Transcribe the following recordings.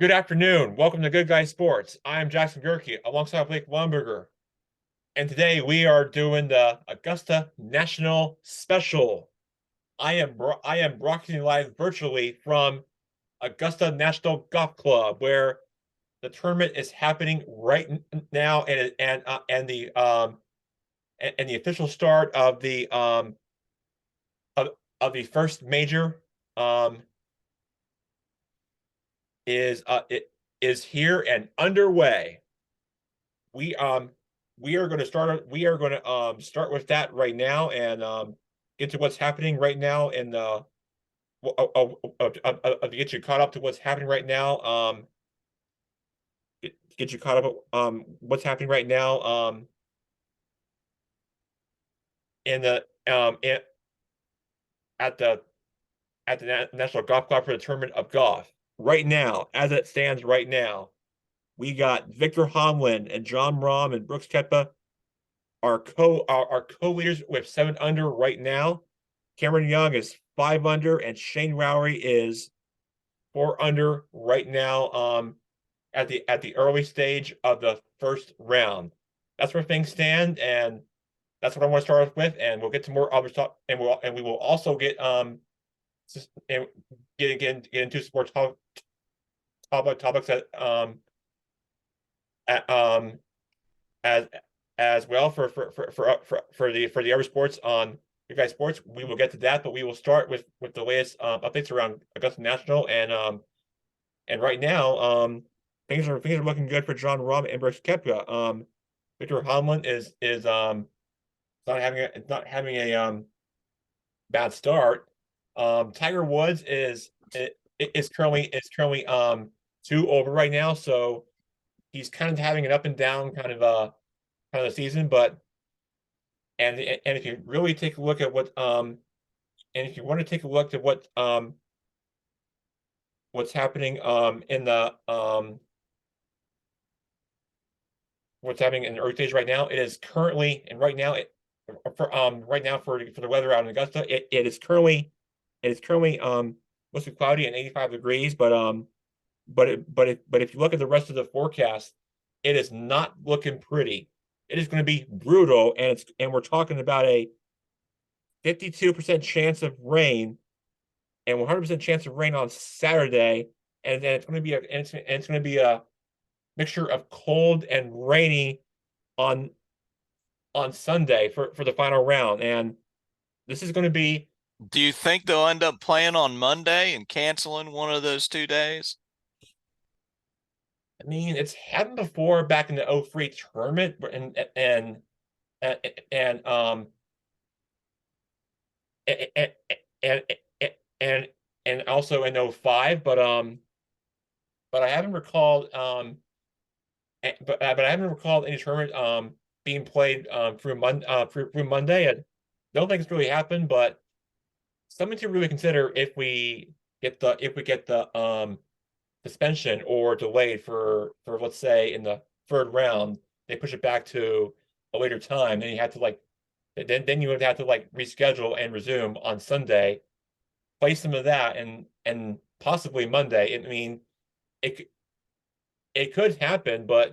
Good afternoon. Welcome to Good Guy Sports. I am Jackson Gerke alongside Blake Lumberger. And today we are doing the Augusta National Special. I am broadcasting live virtually from Augusta National Golf Club, where the tournament is happening right now, and the official start of the first major um is here and underway. We um we are going to start with that right now and get to what's happening right now in the get you caught up to what's happening right now. Get you caught up what's happening right now in the in, at the National Golf Club for the Tournament of Golf. Right now, as it stands right now, we got Victor Hovland and Jon Rahm and Brooks Koepka are co-leaders with 7 under right now. Cameron Young is 5 under, and Shane Lowry is 4 under right now. At the early stage of the first round, that's where things stand, and that's what I want to start off with. And we'll get to more other stuff, and we will also get and get into sports topics at, as as well for the other sports on Big Guy Sports. We will get to that, but we will start with the latest updates around Augusta National and right now things are looking good for Jon Rahm and Brooks Koepka. Victor Hovland is not having a bad start. Tiger Woods is currently 2 over right now, so he's kind of having an up and down kind of season. But and if you really take a look at what and if you want to take a look at what's happening in the what's happening in the early stage right now, it is currently and right now it right now for the weather out in Augusta, it is currently mostly cloudy and 85 degrees, but if you look at the rest of the forecast, it is not looking pretty. It is going to be brutal, and we're talking about a 52% chance of rain and 100% chance of rain on Saturday, and then it's going to be a mixture of cold and rainy on Sunday for the final round. And this is going to be, Do you think they'll end up playing on Monday and canceling one of those 2 days? I mean, it's happened before back in the '03 tournament, and and um and and and, and also in '05, but I haven't recalled but I haven't recalled any tournament being played through Monday. I don't think it's really happened, but something to really consider if we get the suspension or delayed for let's say in the third round, they push it back to a later time. Then you have to then you would have to reschedule and resume on Sunday, play some of that, and possibly Monday. I mean, it it could happen, Yeah.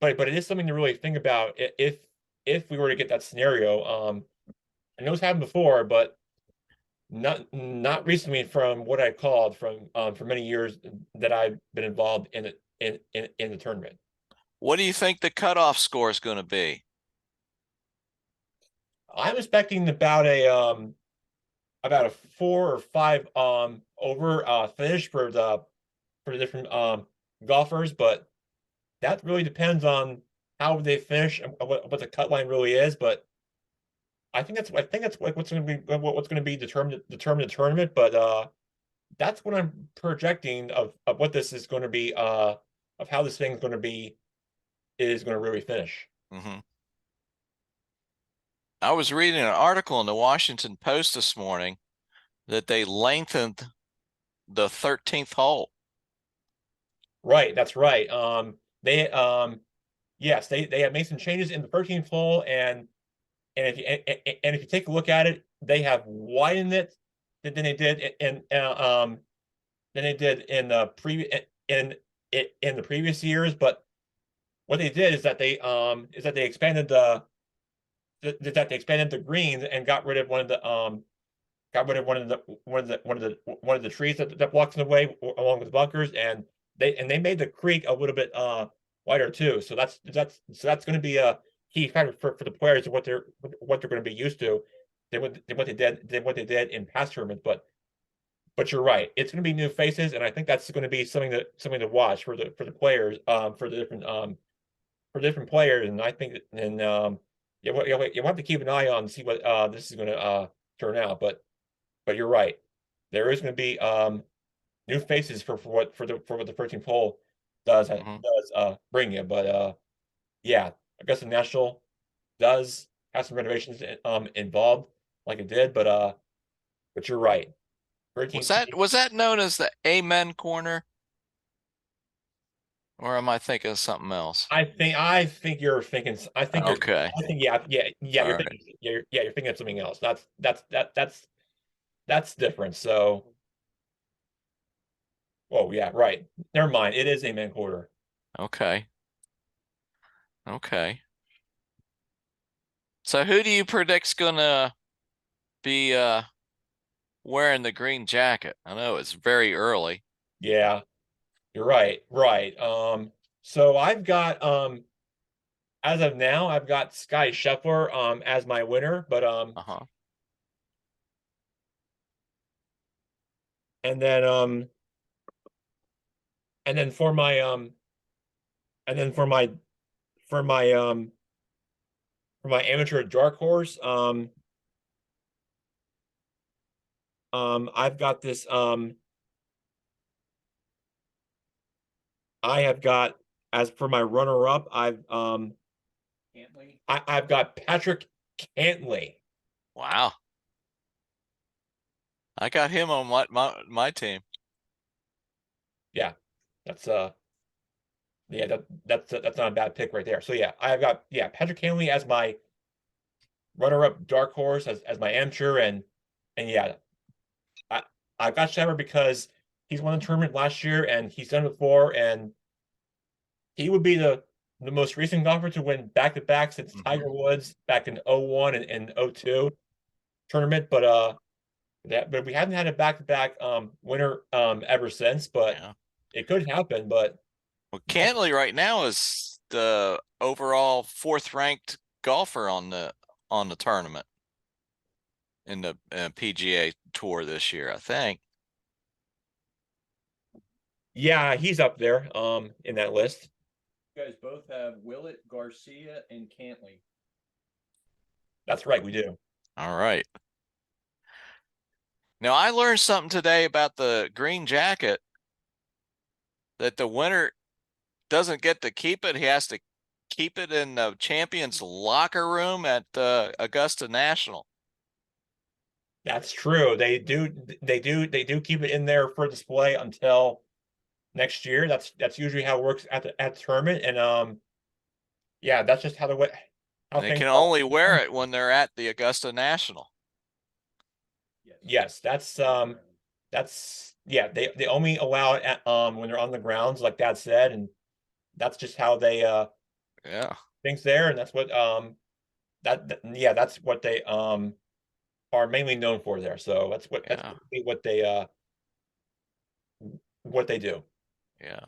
but it is something to really think about if we were to get that scenario. I know it's happened before, but not recently from what I called from for many years that I've been involved in it in the tournament. What do you think the cutoff score is going to be? I'm expecting about a 4 or 5 over finish for the different golfers, but that really depends on how they finish and what the cut line really is. But I think that's what's going to be determine the tournament. But that's what I'm projecting of what this is going to be of how this thing is going to really finish. Hmm. I was reading an article in the Washington Post this morning that they lengthened the 13th hole. Right, that's right. They yes, they have made some changes in the 13th hole, and if you take a look at it, they have widened it than they did in than they did in the previous in in the previous years, but what they did is that they expanded the greens and got rid of one of the trees that blocks the way along with bunkers, and they made the creek a little bit wider too. So that's going to be a key factor for the players and what they're going to be used to than what they did in past tournaments. But you're right, it's going to be new faces, and I think that's going to be something to watch for the players for different players, and I think and you have to keep an eye on and see what this is going to turn out, but you're right. There is going to be new faces for what the 13th hole Mhm. does bring you. But yeah, I guess the National does have some renovations involved like it did, but you're right. 13th tee, Was that known as the Amen Corner, or am I thinking of something else? I think you're thinking Okay. I think yeah All you're right. thinking you're thinking of something else. That's different. So oh yeah, right. Never mind. It is a man quarter. Okay. Okay. So who do you predict's gonna be wearing the green jacket? I know it's very early. Yeah, you're right. Right. So I've got as of now, I've got Sky Scheffler as my winner, but Uh-huh. and then um and then for my and then for my for my amateur dark horse I've got this I have got as for my runner up I've got Patrick Cantley. Wow. I got him on my team. Yeah, that's yeah that's not a bad pick right there. So yeah, I've got yeah Patrick Cantley as my runner-up dark horse as my amateur, and yeah, I I got Shepard because he's won the tournament last year and he's done it before, and he would be the most recent golfer to win back to back since Hmm. Tiger Woods back in '01 and '02 tournament. But we haven't had a back to back winner ever since. But Yeah. it could happen. But Well, Cantley right now is the overall fourth ranked golfer on the tournament in the PGA Tour this year, I think. yeah, he's up there in that list. You guys both have Willett, Garcia, and Cantley. That's right, we do. All right. Now I learned something today about the green jacket that the winner doesn't get to keep it. He has to keep it in the champion's locker room at Augusta National. That's true. They do keep it in there for display until next year. That's usually how it works at the tournament. And yeah, that's just how the way how And they things can are. only wear it when they're at the Augusta National. Yes, that's yeah, they only allow it at, when they're on the grounds, like Dad said, and that's just how they Yeah, things there, and that's what yeah, that's what they are mainly known for there. So that's yeah, basically what they do. yeah.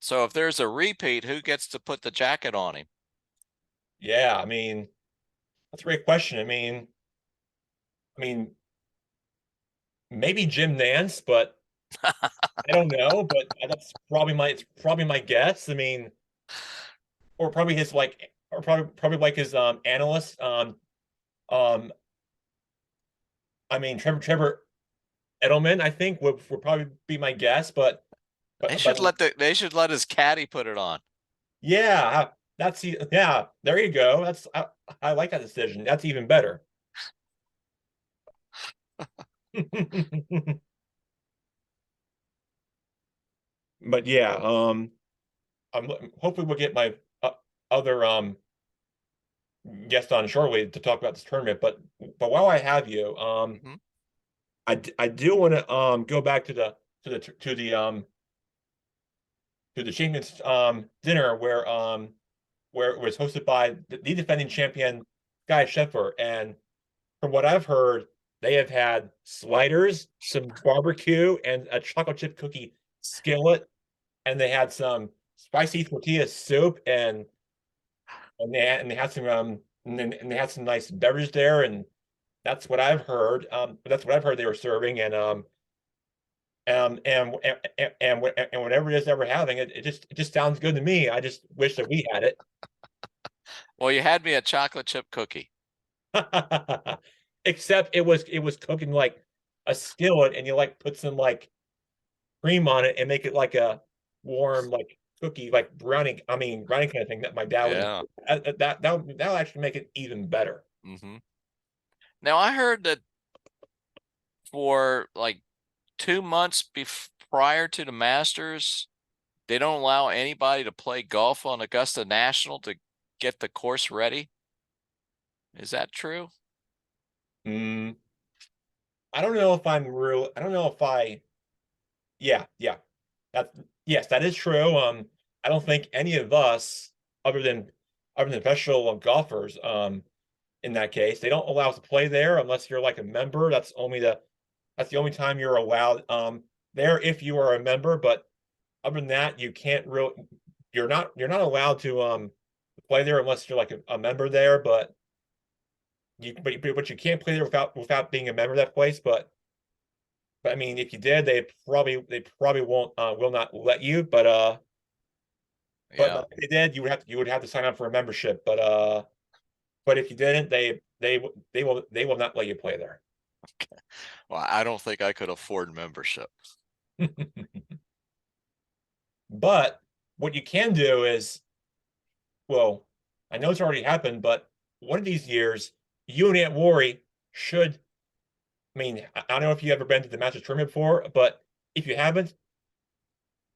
So if there's a repeat, who gets to put the jacket on him? Yeah, I mean, that's a great question. I mean, maybe Jim Nance, but I don't know. But that's it's probably my guess. I mean, or probably his like, or probably like his analyst. Um, I mean, Trevor Edelman, I think would probably be my guess. But They should let his caddy put it on. yeah, yeah. There you go. I like that decision. That's even better. But yeah, I'm hopefully we'll get my other guest on shortly to talk about this tournament. But while I have you, Mhm. I do want to go back to the champions dinner where it was hosted by the defending champion Guy Scheffler, and from what I've heard, they have had sliders, some barbecue, and a chocolate chip cookie skillet, and they had some spicy tortilla soup, and they had some and they had some nice beverage there, and that's what I've heard. That's what I've heard they were serving, and whatever it is that we're having, it just sounds good to me. I just wish that we had it. Well, you had me a chocolate chip cookie. Except it was cooking like a skillet, and you like put some like cream on it and make it like a warm like cookie, like brownie. I mean brownie kind of thing that my dad would. Yeah. That'll actually make it even better. Hmm. Now I heard that for like 2 months prior to the Masters, they don't allow anybody to play golf on Augusta National to get the course ready. Is that true? Mm, I don't know if I'm real. I don't know if I. Yeah. That's yes, that is true. I don't think any of us, other than professional golfers, in that case, they don't allow us to play there unless you're like a member. That's the only time you're allowed there if you are a member. But other than that, you can't really. You're not allowed to play there unless you're like a member there. But you can't play there without being a member of that place. But I mean, if you did, they probably won't will not let you. But Yeah. if they did, you would have to sign up for a membership. But if you didn't, they will not let you play there. Well, I don't think I could afford membership. But what you can do is, well, I know it's already happened, but one of these years, you and Aunt Lori should. I mean, I don't know if you ever been to the Masters tournament before, but if you haven't,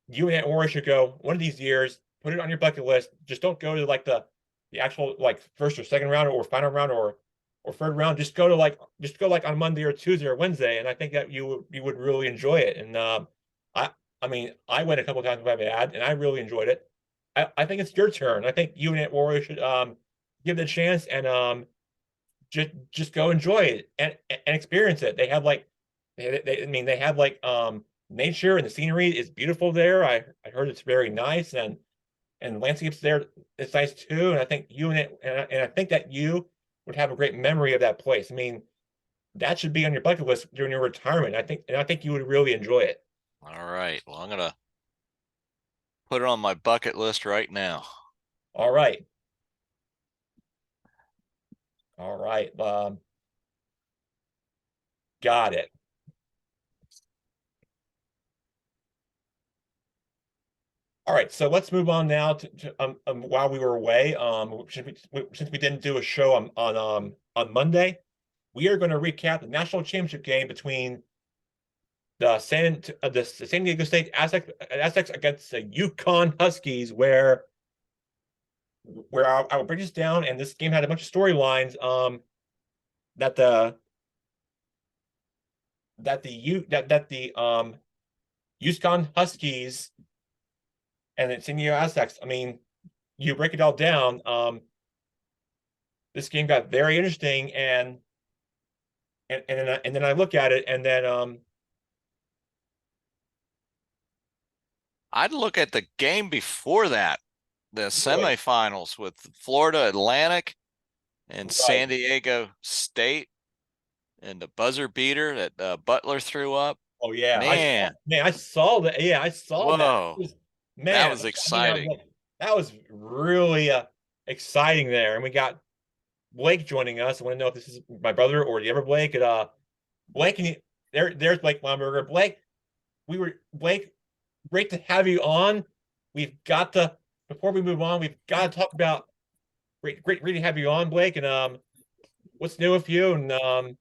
you and Aunt Lori should go one of these years. Put it on your bucket list. Just don't go to like the actual like first or second round or final round or third round. Just go like on Monday or Tuesday or Wednesday, and I think that you would really enjoy it. And I mean I went a couple times with my dad, and I really enjoyed it. I think it's your turn. I think you and Aunt Lori should give it a chance and just go enjoy it and experience it. They have like I mean they have like nature, and the scenery is beautiful there. I heard it's very nice, and the landscapes there it's nice too. And I think you and I think that you would have a great memory of that place. I mean, that should be on your bucket list during your retirement. I think you would really enjoy it. All right. Well, I'm gonna put it on my bucket list right now. All right. All right. Got it. All right, so let's move on now to while we were away. Since we didn't do a show on Monday, we are going to recap the national championship game between the San Diego State Aztecs against the Yukon Huskies, where I will break this down. And this game had a bunch of storylines. That the Yukon Huskies and the San Diego Aztecs. I mean, you break it all down. This game got very interesting, and then I look at it, and then I'd look at the game before that, the semifinals with Florida Atlantic and San Diego State, and the buzzer beater that Butler threw up. Oh yeah, Man. I saw that. Yeah, I saw Whoa. that. That was I mean, exciting. that was really exciting there, and we got Blake joining us. I want to know if this is my brother or the other Blake. Blake, there's Blake Lumberger. Blake, great to have you on. Before we move on, we've got to talk about great to have you on, Blake. And what's new with you, and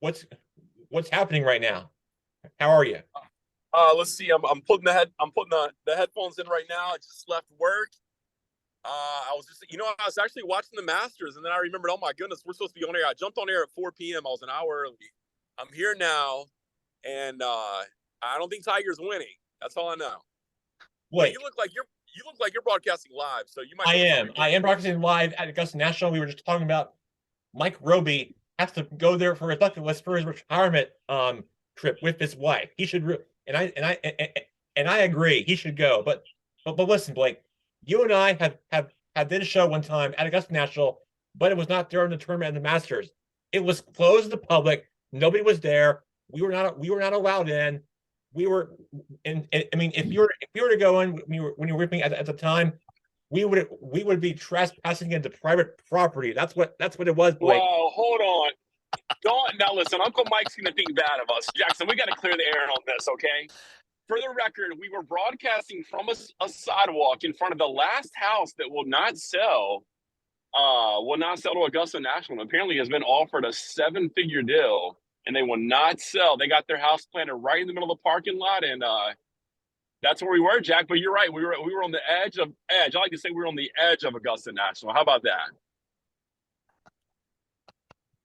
what's happening right now? How are you? Let's see. I'm putting the headphones in right now. I just left work. I was I was actually watching the Masters, and then I remembered, oh my goodness, we're supposed to be on air. I jumped on air at 4 p.m. I was an hour early. I'm here now, and I don't think Tiger's winning. That's all I know. But Wait, you look like you're broadcasting live, so you might. I know am. something I am broadcasting live at Augusta National. We were just talking about Mike Roby has to go there for his bucket list for his retirement trip with his wife. He should, and I agree. He should go. But listen, Blake, you and I have did a show one time at Augusta National, but it was not during the tournament and the Masters. It was closed to the public. Nobody was there. We were not allowed in. We were, and I mean, if you were to go in when you were with me at the time, we would be trespassing into private property. That's what it was, Blake. Well, hold on. Don't now listen. Uncle Mike's gonna think bad of us, Jackson. We got to clear the air on this, okay? For the record, we were broadcasting from a sidewalk in front of the last house that will not sell to Augusta National. Apparently, has been offered a 7-figure deal, and they will not sell. They got their house planted right in the middle of the parking lot, and that's where we were, Jack. But you're right. We were on the edge. I like to say we were on the edge of Augusta National. How about that?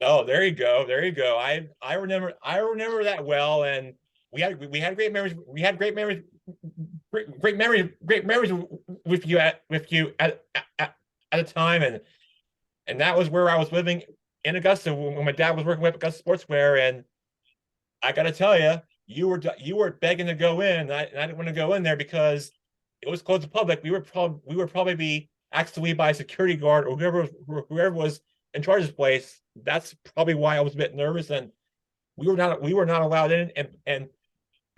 Oh, there you go. There you go. I remember that well, and we had great memories. We had great memories, great memories with you at a time, and that was where I was living in Augusta when my dad was working with Augusta Sportswear, and I got to tell you, you were begging to go in, and I didn't want to go in there because it was closed to public. We would probably be asked to leave by a security guard or whoever was in charge of this place. That's probably why I was a bit nervous, and we were not allowed in, and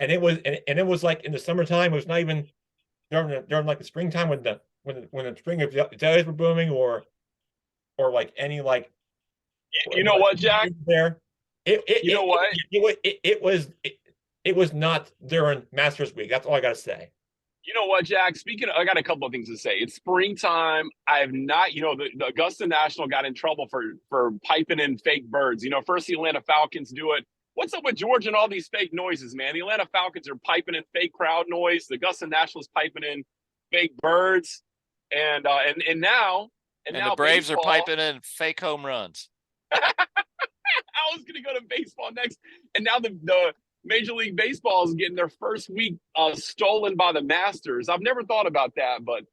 it was like in the summertime. It was not even during like the springtime when the spring azaleas were booming or like any like. You know what, Jack? There, You know what? It was not during Masters Week. That's all I got to say. You know what, Jack? I got a couple of things to say. It's springtime. I have not, the Augusta National got in trouble for piping in fake birds. First the Atlanta Falcons do it. What's up with Georgia and all these fake noises, man? The Atlanta Falcons are piping in fake crowd noise. The Augusta National's piping in fake birds, and now the Braves baseball, are piping in fake home runs. I was going to go to baseball next, and now the Major League Baseball is getting their first week stolen by the Masters. I've never thought about that, but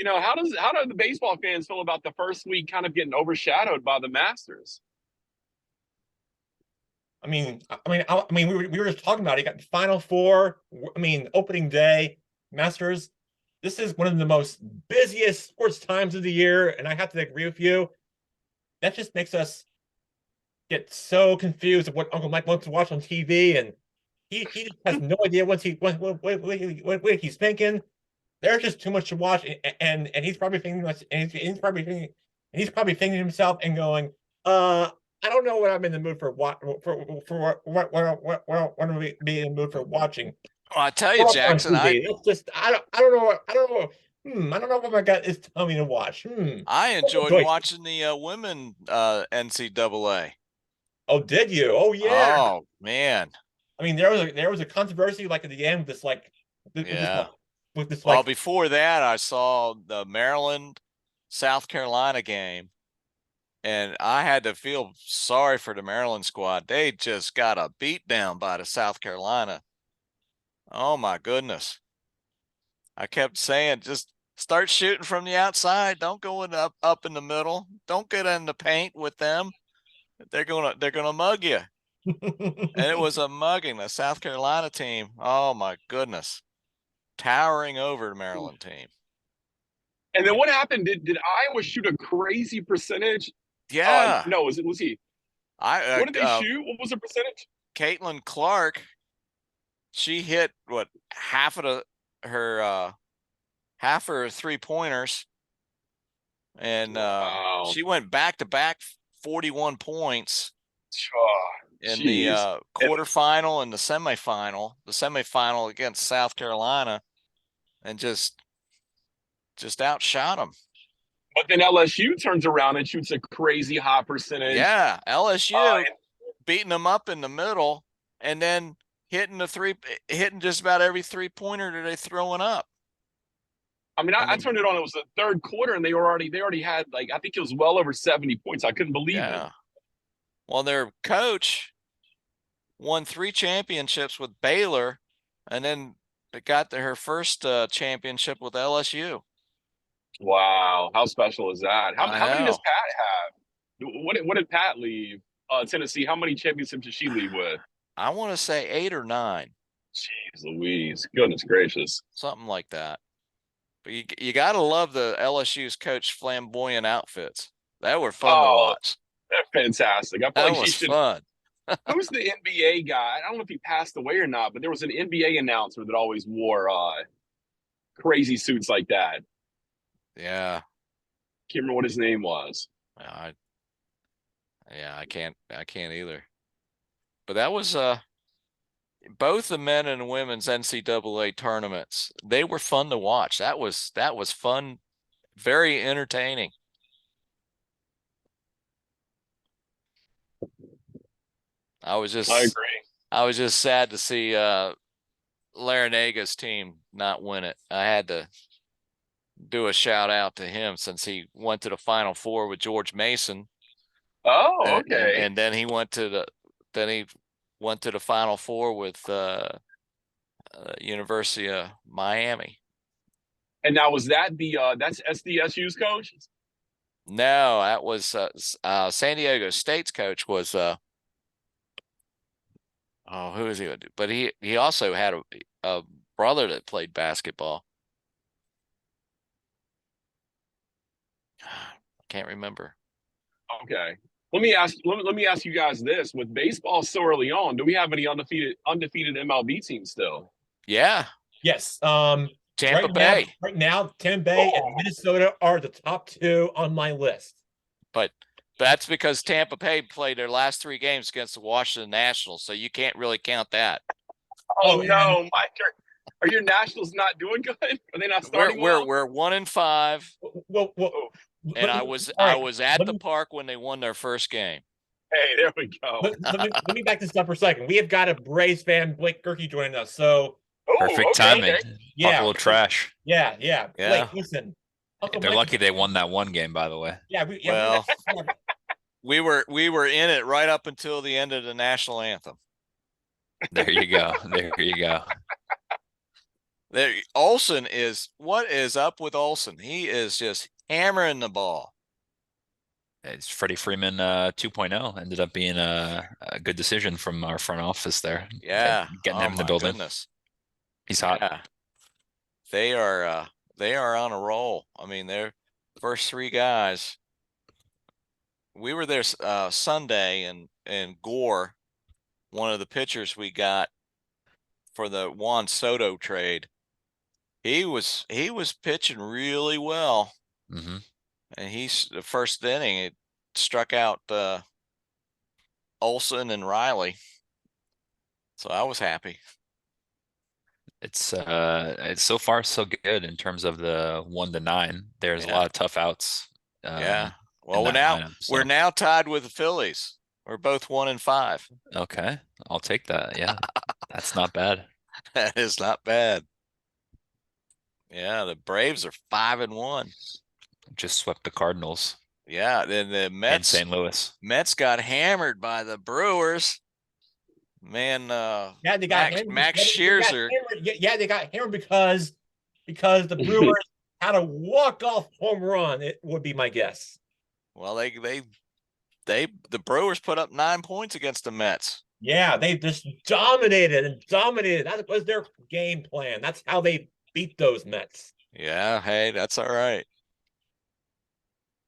how do the baseball fans feel about the first week kind of getting overshadowed by the Masters? I mean, we were just talking about it. You got the Final Four. I mean, opening day, Masters. This is one of the most busiest sports times of the year, and I have to agree with you. That just makes us get so confused of what Uncle Mike wants to watch on TV, and he just has no idea what he's thinking. There's just too much to watch, and he's probably thinking, and he's probably thinking to himself and going, I don't know what I'm in the mood for what to be in the mood for watching. Well, I tell you, Jackson, it's just I don't know. I don't know what my gut is telling me to watch. I enjoyed watching the women NCAA. Oh, did you? Oh, yeah. Oh man. I mean, there was a controversy like at the end with this like. With this well, before that, I saw the Maryland South Carolina game, and I had to feel sorry for the Maryland squad. They just got a beat down by the South Carolina. Oh my goodness. I kept saying, just start shooting from the outside. Don't go up in the middle. Don't get in the paint with them. They're gonna mug you. And it was a mugging. The South Carolina team. Oh my goodness. Towering over the Maryland team. And then what happened? Did Iowa shoot a crazy percentage? Yeah. No, was he? What did they shoot? What was the percentage? Caitlin Clark. She hit half her 3-pointers, and wow. She went back to back 41 points in geez. the quarterfinal and the semifinal. The semifinal against South Carolina, and just outshot them. But then LSU turns around and shoots a crazy high percentage. Yeah, LSU beating them up in the middle, and then hitting just about every 3-pointer that they throwing up. I mean, I turned it on. It was the third quarter, and they already had I think it was well over 70 points. I couldn't believe it. Well, their coach, won 3 championships with Baylor, and then got her first championship with LSU. Wow, how special is that? How I many does know. Pat have? What did Pat leave? Tennessee. How many championships did she leave with? I want to say 8 or 9, Jeez Louise, goodness gracious. something like that. But you got to love the LSU's coach flamboyant outfits. That were fun to Oh, watch. they're fantastic. I feel That like she was should. fun. Who's the NBA guy? I don't know if he passed away or not, but there was an NBA announcer that always wore crazy suits like that. Yeah. Can't remember what his name was. I can't either. But that was both the men and women's NCAA tournaments. They were fun to watch. That was fun, very entertaining. I was I agree. just sad to see Larinaga's team not win it. I had to do a shout out to him since he went to the Final Four with George Mason. Oh, okay. And then he went to the Final Four with University of Miami. And now was that that's SDSU's coach? No, that was San Diego State's coach was who is he? But he also had a brother that played basketball. Can't remember. Okay. Let me ask you guys this: with baseball so early on, do we have any undefeated MLB teams still? Yeah, Yes. Tampa Bay. Right now, Tampa Bay and Minnesota are the top 2 on my list. But that's because Tampa Bay played their last 3 games against the Washington Nationals, so you can't really count that. Oh no, Mike! Are your Nationals not doing good? Are they not starting well? We're 1-5. Well, And I was at the park when they won their first game. Hey, there we go. Let me back this up for a second. We have got a Braves fan, Blake Gerke, joining us. So Perfect timing. Okay. yeah, Talk a little trash. Yeah. Yeah. Blake, listen. They're lucky they won that one game, by the way. Yeah. We were in it right up until the end of the national anthem. There you go. There you go. Olsen what is up with Olsen? He is just hammering the ball. It's Freddie Freeman 2.0 ended up being a good decision from our front office there. Yeah, getting him in the building. Goodness. He's hot. Yeah. They are on a roll. I mean, their first 3 guys. We were there Sunday, and Gore, one of the pitchers we got for the Juan Soto trade, he was pitching really well. Mm-hmm. And he's the first inning, it struck out Olsen and Riley. So I was happy. It's so far so good in terms of the 1-9. There's a lot of tough outs. Yeah. Well, we're we're now tied with the Phillies. We're both 1-5. Okay, I'll take that. Yeah, that's not bad. That is not bad. Yeah, the Braves are 5-1. Just swept the Cardinals. Yeah, then the Mets in St. Louis. Mets got hammered by the Brewers. Man, they got Max Scherzer. They got hammered because the Brewers had a walk-off home run. It would be my guess. Well, the Brewers put up 9 points against the Mets. Yeah, they just dominated. That was their game plan. That's how they beat those Mets. Yeah, hey, that's all right.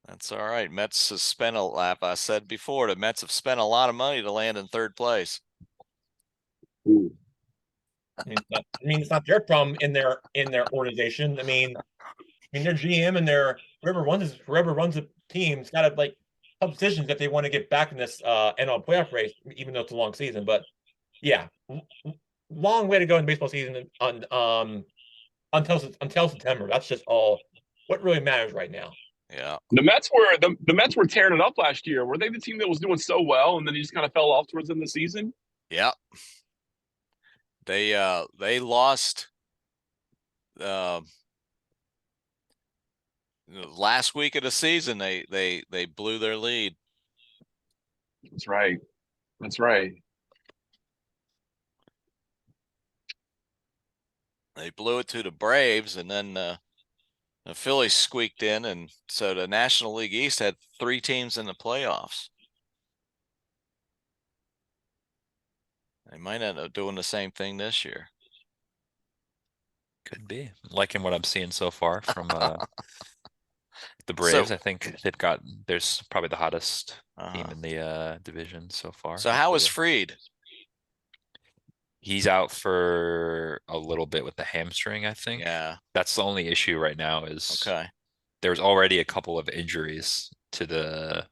That's all right. Mets has spent I said before, the Mets have spent a lot of money to land in 3rd place. It's not their problem in their organization. I mean their GM and their whoever runs the team's got to tough decisions if they want to get back in this NL playoff race, even though it's a long season. But yeah, long way to go in the baseball season until September. That's just all what really matters right now. Yeah. The Mets were tearing it up last year. Were they the team that was doing so well and then he just kind of fell off towards the end of the season? Yeah. They lost last week of the season. They blew their lead. That's right. They blew it to the Braves, and then the Phillies squeaked in, and so the National League East had 3 teams in the playoffs. They might end up doing the same thing this year. Could be. Liking what I'm seeing so far from the Braves. So- I think there's probably the hottest team Uh-huh. in the division so far. So how is Hopefully Freed? he's out for a little bit with the hamstring, I think. Yeah. That's the only issue right now is Okay. there's already a couple of injuries to the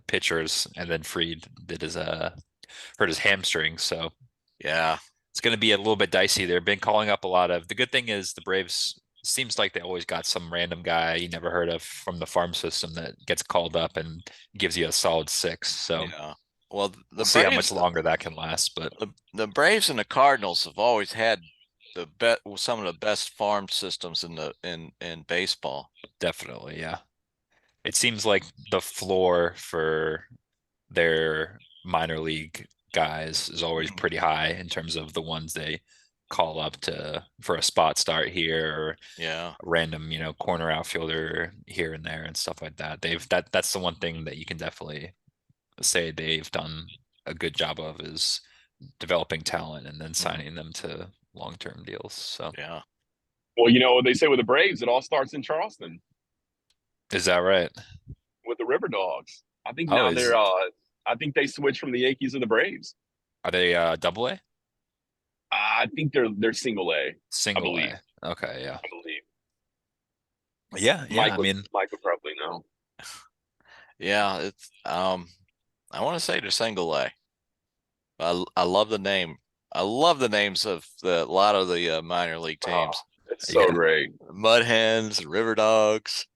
pitchers, and then Freed did hurt his hamstring, so Yeah. it's going to be a little bit dicey. They've been calling up a lot of. The good thing is the Braves seems like they always got some random guy you never heard of from the farm system that gets called up and gives you a solid 6. So Yeah. Well, the we'll see how Braves, much longer that can last. But the Braves and the Cardinals have always had some of the best farm systems in baseball. definitely, yeah. It seems like the floor for their minor league guys is always pretty high in terms of the ones they call up for a spot start here or Yeah. a random, corner outfielder here and there and stuff like that. That's the one thing that you can definitely say they've done a good job of is developing talent and then signing them to long-term deals. So Yeah. Well, you know what they say with the Braves, it all starts in Charleston is that right? with the River Dogs. I think Oh, now is- they're I think they switched from the Yankees to the Braves. Are they double A? I think they're single A, Single believe. A. Okay, yeah. I believe. Yeah, Mike I would, mean, Mike would probably know. Yeah. It's I want to say they're single A. I love the name. I love the names of a lot of the minor league teams. It's so Yeah. great. Mud Hens, River Dogs.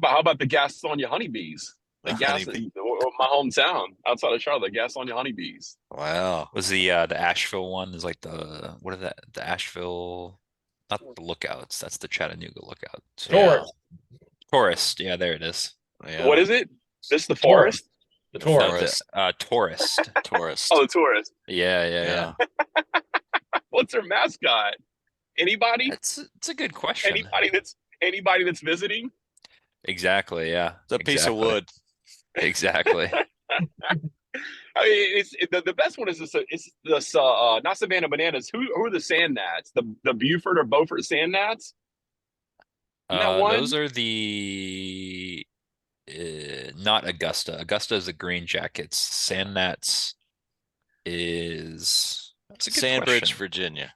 How about the Gastonia Honeybees? The The Honeybee- my hometown outside of Charlotte, the Gastonia Honeybees. Wow. was the Asheville one is like what is that? The Asheville, not the Lookouts. That's the Chattanooga Lookout. So, Taurus. Tourist. Yeah, there it is. Yeah. What is it? This the Taurus. forest? The The Taurus. Forest. Tourist. Tourist. Oh, the tourist. Yeah. What's their mascot? Anybody? It's a good question. Anybody that's visiting? Exactly. Yeah. It's a piece of exactly. wood. Exactly. I mean, the best one is it's this not Savannah Bananas. Who are the Sand Gnats? The Buford or Beaufort Sand Gnats? Isn't that one? Those are the not Augusta. Augusta is the Green Jackets. Sand Gnats is that's a good Sandbridge, question. Virginia.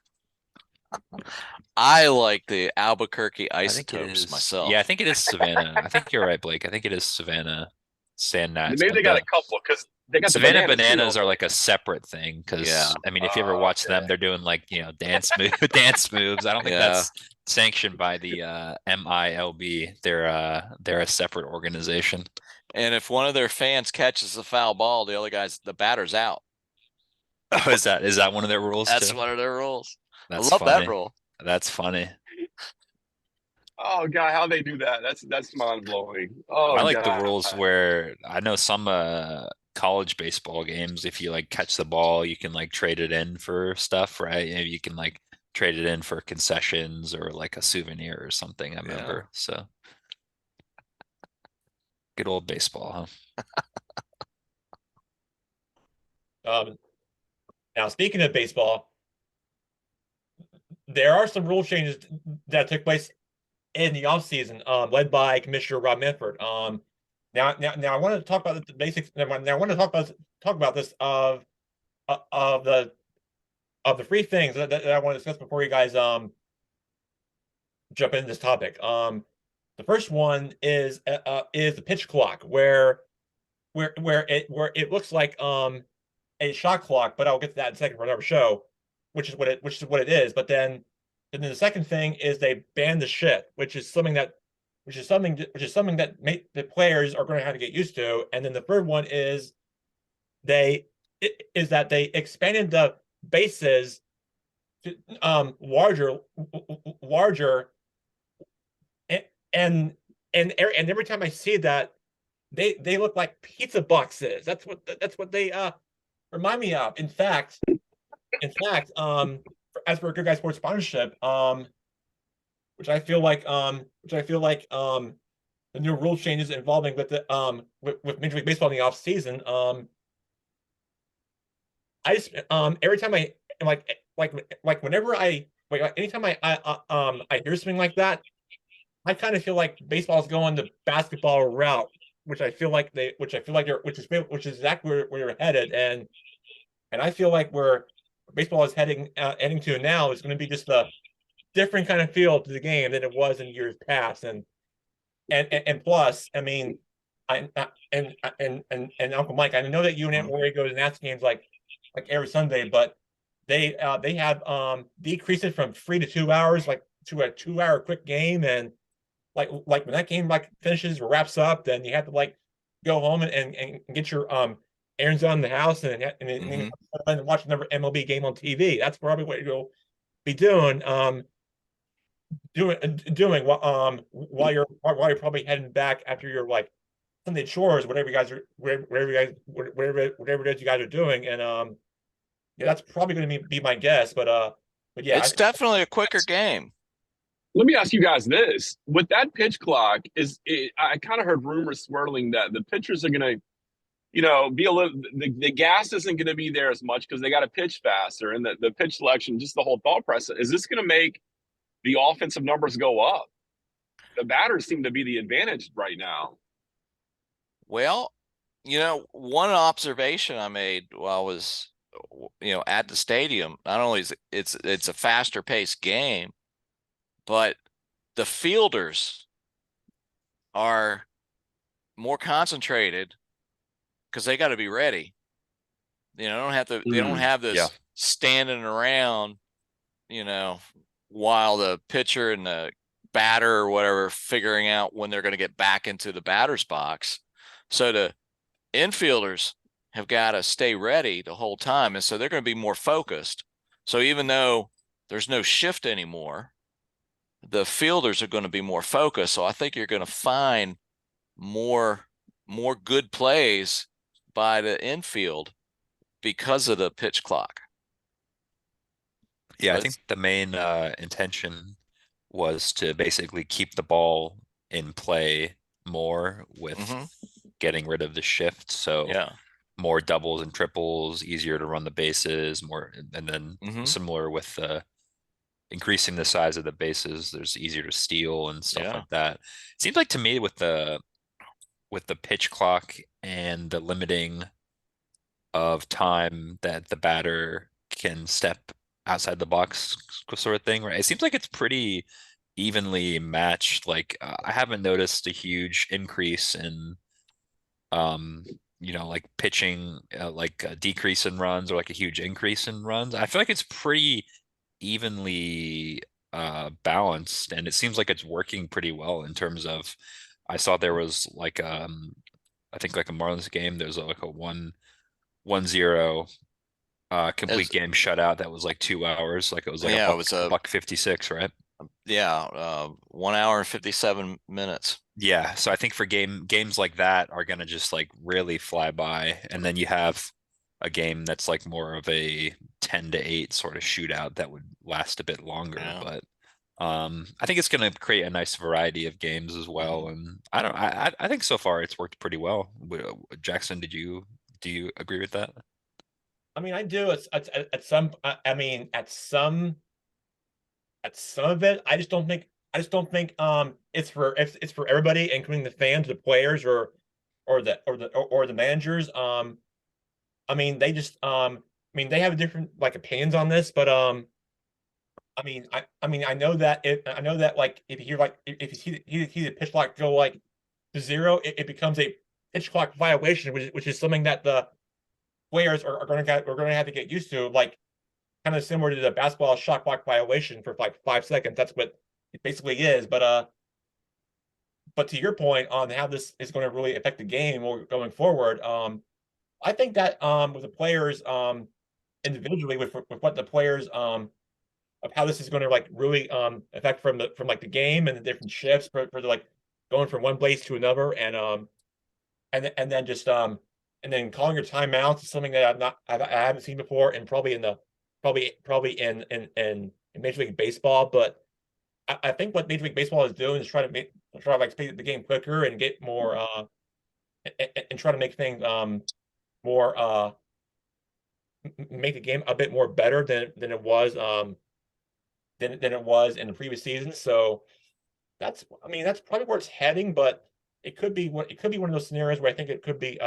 I like the Albuquerque I think it Isotopes is myself. Yeah, I think it is Savannah. I think you're right, Blake. I think it is Savannah Sand Gnats. Maybe but they got the a couple because they got Savannah the Bananas too, are like a separate thing because Yeah. I mean, if you ever watch them, they're doing like dance moves. I don't think Yeah. that's sanctioned by the MILB. They're a separate organization. And if one of their fans catches a foul ball, the batter's out. Oh, is that one of their rules? That's too? one of their rules. That's I love funny. that rule. That's funny. Oh god, how they do that? That's mind blowing. Oh, I like God. the rules where I know some college baseball games, if you like catch the ball, you can like trade it in for stuff, right? You can like trade it in for concessions or like a souvenir or something. I remember. So good old baseball, huh? Now, speaking of baseball, there are some rule changes that took place in the offseason, led by Commissioner Rob Manfred. Now, I want to talk about the basics. Now, I want to talk about this of the three things that I want to discuss before you guys jump into this topic. The first one is the pitch clock, where it looks like a shot clock, but I'll get to that in a second for another show, which is what it is. But then the second thing is they banned the shift, which is something that the players are going to have to get used to. And then the third one is that they expanded the bases to larger, and every time I see that, they look like pizza boxes. That's what they remind me of. In fact, for a Good Guy Sports sponsorship, which I feel like the new rule changes involving with Major League Baseball in the off season, I just every time whenever anytime I hear something like that, I kind of feel like baseball is going the basketball route, which I feel like which is exactly where you're headed, and I feel like where baseball is heading to now is going to be just a different kind of feel to the game than it was in years past, and plus, I mean, and Uncle Mike, I know that you and Aunt Lori go to Nats games like every Sunday, but they have decreased it from 3 to 2 hours, like to a 2 hour quick game, and like when that game like finishes or wraps up, then you have to like go home and get your errands done in the house and watch another MLB game on TV. That's probably what you'll be doing while you're probably heading back after your like Sunday chores, whatever it is you guys are doing, and yeah, that's probably going to be my guess, but yeah, It's definitely a quicker game. Let me ask you guys this: with that pitch clock, I kind of heard rumors swirling that the pitchers are going to, be a little. The gas isn't going to be there as much because they got to pitch faster, and the pitch selection, just the whole thought process, is this going to make the offensive numbers go up? The batters seem to be the advantage right now. Well, one observation I made while I was, at the stadium, not only is it's a faster paced game, but the fielders are more concentrated because they got to be ready. They don't have this Yeah. standing around, while the pitcher and the batter or whatever figuring out when they're going to get back into the batter's box. So the infielders have got to stay ready the whole time, and so they're going to be more focused. So even though there's no shift anymore, the fielders are going to be more focused. So I think you're going to find more good plays by the infield because of the pitch clock. Yeah, I So think the main intention was to basically keep the ball in play more with Mhm. getting rid of the shift. So Yeah. more doubles and triples, easier to run the bases, more, and then Mhm. similar with increasing the size of the bases, there's easier to steal and stuff Yeah. like that. It seems like to me with the pitch clock and the limiting of time that the batter can step outside the box sort of thing, right? It seems like it's pretty evenly matched. Like I haven't noticed a huge increase in like pitching, like a decrease in runs or like a huge increase in runs. I feel like it's pretty evenly balanced, and it seems like it's working pretty well in terms of, I saw there was like I think like a Marlins game, there was like a 1-0 complete game shutout that was like 2 hours, like it was like Yeah, a it was buck 56, right? 1 hour and 57 minutes. Yeah, so I think for games like that are gonna just like really fly by, and then you have a game that's like more of a 10-8 sort of shootout that would last a bit longer. Yeah. But I think it's gonna create a nice variety of games as well, and I think so far it's worked pretty well. Jackson, do you agree with that? I mean, I do. At some. I mean, at some of it, I just don't think. It's for everybody, including the fans, the players, or the managers. I mean, they just. I mean, they have different like opinions on this, but I mean, I know that like if you hear like if you see the pitch clock go like to zero, it becomes a pitch clock violation, which is something that the players are going to have to get used to, like kind of similar to the basketball shot clock violation for like 5 seconds. That's what it basically is. But to your point on how this is going to really affect the game going forward, I think that with the players individually with what the players of how this is going to like really affect from like the game and the different shifts for the, like going from one place to another, and then just and then calling your timeouts is something that I haven't seen before, and probably in the probably in Major League Baseball, but I think what Major League Baseball is doing is try to like speed the game quicker and get more and try to make things more make the game a bit more better than it was than it was in the previous season. So I mean that's probably where it's heading, but it could be one of those scenarios where I think it could be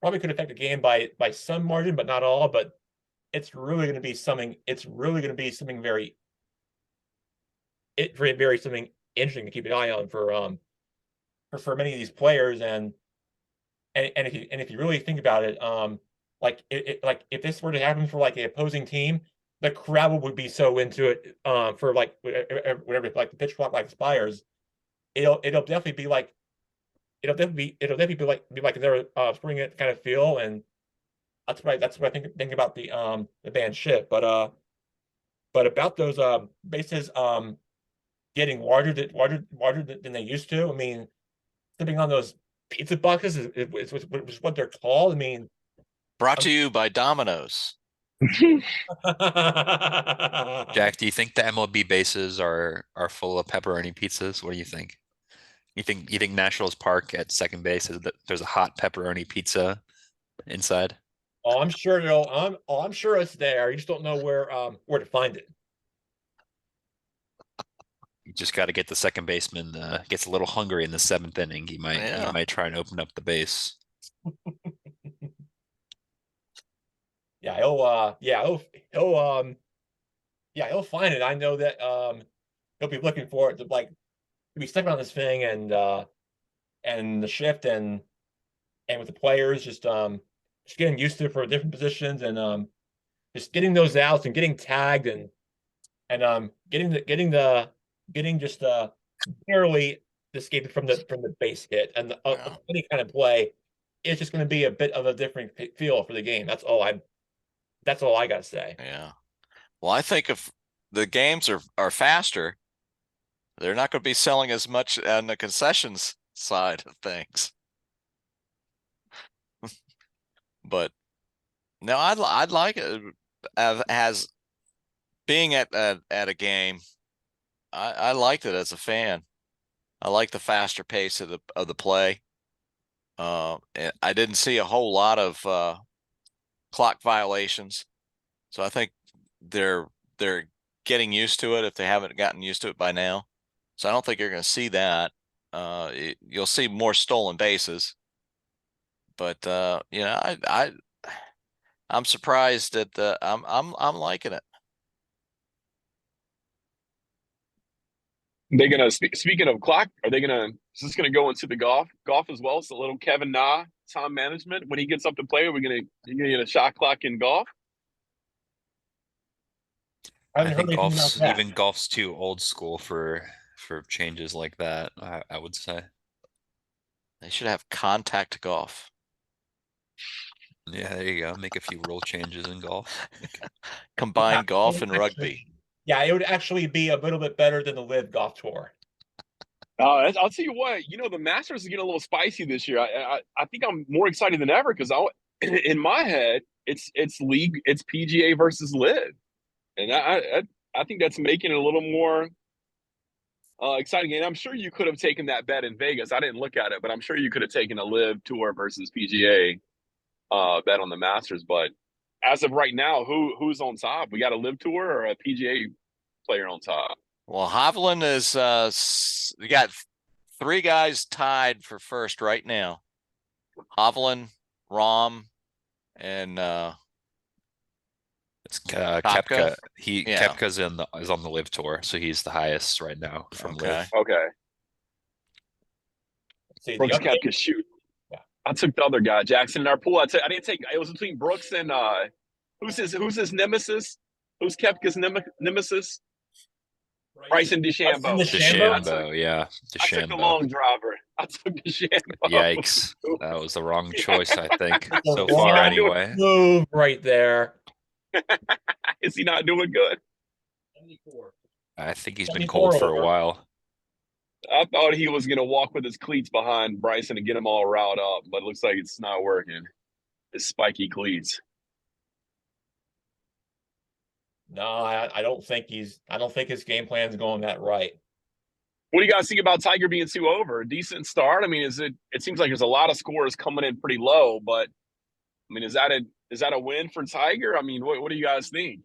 probably could affect the game by some margin, but not all. But it's really going to be something. It's really going to be something very something interesting to keep an eye on for many of these players. And if you really think about it, like like if this were to happen for like an opposing team, the crowd would be so into it for like whatever like the pitch clock like expires. It'll definitely be like it'll definitely be like their spring it kind of feel. And that's what I think about the band shit. But about those bases getting larger than they used to. I mean, stepping on those pizza boxes is what they're called. I mean, Brought to you by Domino's. Jack, do you think the MLB bases are full of pepperoni pizzas? What do you think? You think Nationals Park at second base there's a hot pepperoni pizza inside? Oh, I'm sure it's there. You just don't know where to find it. You just got to get the second baseman gets a little hungry in the seventh inning. He Yeah. might try and open up the base. Yeah, he'll find it. I know that he'll be looking for it to like he'll be stepping on this thing and the shift and with the players just getting used to it for different positions and just getting those outs and getting tagged and getting just barely escaping from the base hit and Yeah. any kind of play. It's just going to be a bit of a different feel for the game. That's all I gotta say. Yeah. Well, I think if the games are faster, they're not going to be selling as much on the concessions side of things. But no, I'd like it as being at a game. I liked it as a fan. I like the faster pace of the play. I didn't see a whole lot of clock violations, so I think they're getting used to it if they haven't gotten used to it by now. So I don't think you're going to see that. You'll see more stolen bases, but you know, I'm surprised that I'm liking it. They gonna speaking of clock, are they gonna is this gonna go into the golf as well? So a little Kevin Na time management when he gets up to play. Are we gonna get a shot clock in golf? I I haven't heard think anything about that. even golf's too old school for changes like that. I would say. They should have contact golf. Yeah, there you go. Make a few rule changes in golf. Combine Yeah, golf it and would rugby. actually- Yeah, it would actually be a little bit better than the Live Golf Tour. I'll tell you what. You know, the Masters is getting a little spicy this year. I think I'm more excited than ever because in my head it's PGA versus Live, and I think that's making it a little more exciting. And I'm sure you could have taken that bet in Vegas. I didn't look at it, but I'm sure you could have taken a Live Tour versus PGA bet on the Masters. But as of right now, who's on top? We got a Live Tour or a PGA player on top? Well, Hovland is we got 3 guys tied for first right now. Hovland, Rahm, and It's Koepka? Kepka. Yeah. Kepka's is on the Live Tour, so he's the highest right now from Okay. Live. Okay. See, the Brooks other thing- Koepka, shoot. Yeah. I took the other guy, Jackson, in our pool. I didn't take. It was between Brooks and who's his nemesis? Who's Koepka's nemesis? Bryson DeChambeau. Bryson DeChambeau? DeChambeau, yeah, I took the DeChambeau. long driver. I took DeChambeau. Yikes, that was the wrong choice, I think, That's so a far wrong anyway. move right there. Is he not doing good? I think he's been 74 cold for a over. while. I thought he was gonna walk with his cleats behind Bryson and get him all riled up, but it looks like it's not working. His spiky cleats. No, I don't think I don't think his game plan's going that right. What do you guys think about Tiger being 2 over? A decent start. I mean, it seems like there's a lot of scores coming in pretty low, but I mean, is that a win for Tiger? I mean, what do you guys think?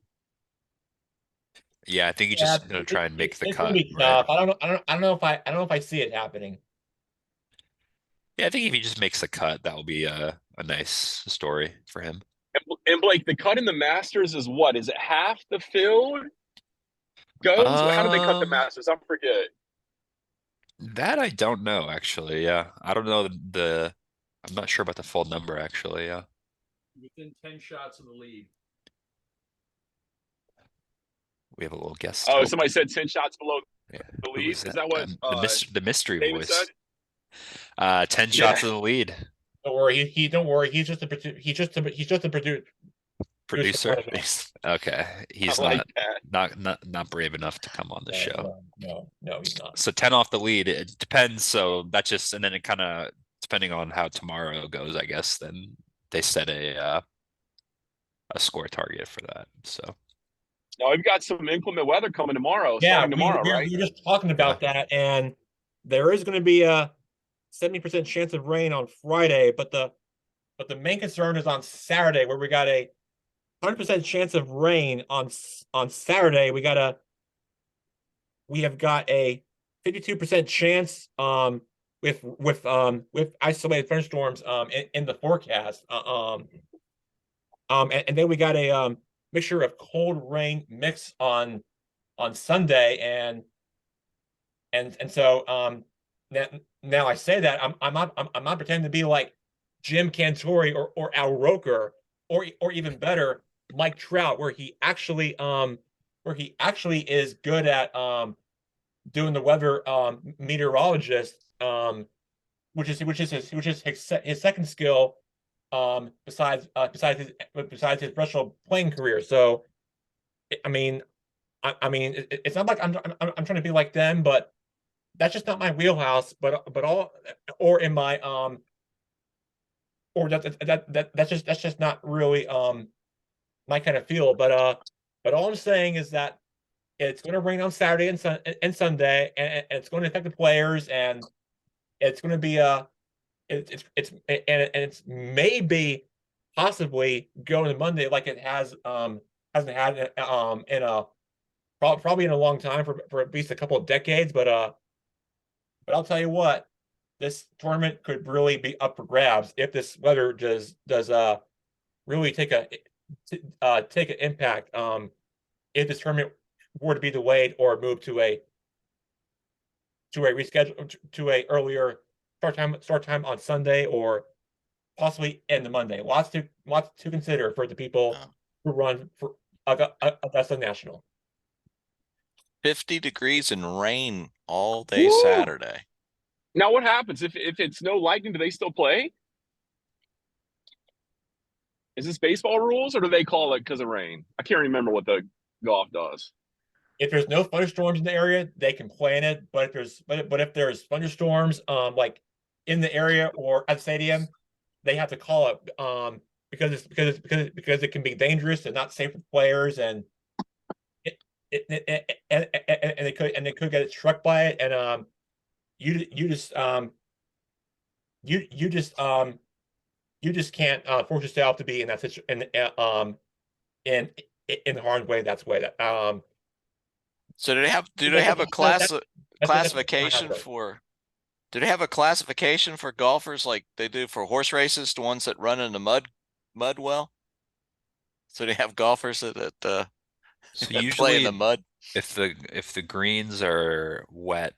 Yeah, I think he's Yeah, just gonna try and make the it's gonna cut, be right? tough. I don't know if I don't know if I see it happening. Yeah, I think if he just makes the cut, that will be a nice story for him. And Blake, the cut in the Masters is what? Is it half the field goes? How do they cut the Um, Masters? I forget. that I don't know actually. Yeah, I don't know I'm not sure about the full number actually. Yeah, Within 10 shots of the lead. we have a little guest. Oh, Oh, somebody said 10 shots below yeah. the Who lead. was Is that? that what The mystery David voice. said? 10 Yeah. shots of the lead. Don't worry, he don't worry. He's just a Producer. Producer. Okay, he's I like that. not brave enough to come on the show. No, he's not. So 10 off the lead. It depends. So that's just, and then it kind of depending on how tomorrow goes, I guess. Then they set a score target for that. So Now we've got some inclement weather coming tomorrow. Yeah, Starting tomorrow, right? we were just talking about that, and there is going to be a 70% chance of rain on Friday, but the main concern is on Saturday, where we got a 100% chance of rain on Saturday. We have got a 52% chance with isolated thunderstorms in the forecast. And then we got a mixture of cold rain mix on Sunday, and so now I say that I'm not pretending to be like Jim Cantori or Al Roker or even better Mike Trout, where he actually is good at doing the weather meteorologist, which is his second skill, besides his professional playing career. So I mean, it's not like I'm trying to be like them, but that's just not my wheelhouse. But all or in my or that's just not really my kind of feel. But all I'm saying is that it's going to rain on Saturday and Sunday, and it's going to affect the players, and it's going to be it's maybe possibly going to Monday like it hasn't had in a probably in a long time for at least a couple of decades. But I'll tell you what, this tournament could really be up for grabs if this weather does really take an impact. If this tournament were to be delayed or moved to a reschedule to a earlier start time on Sunday, or possibly end the Monday. Lots to consider for the people who run for Augusta National. 50 degrees and rain all day Woo! Saturday. Now what happens if it's no lightning? Do they still play? Is this baseball rules, or do they call it because of rain? I can't remember what the golf does. If there's no thunderstorms in the area, they can play in it. But if there's thunderstorms like in the area or at the stadium, they have to call it because it can be dangerous and not safe for players, and they could get struck by it, and you just can't force yourself to be in that situation in the harm's way. That's way that So do they have a classification for? Do they have a classification for golfers like they do for horse races, the ones that run in the mud well? So they have golfers that So play in usually the mud. if the greens are wet,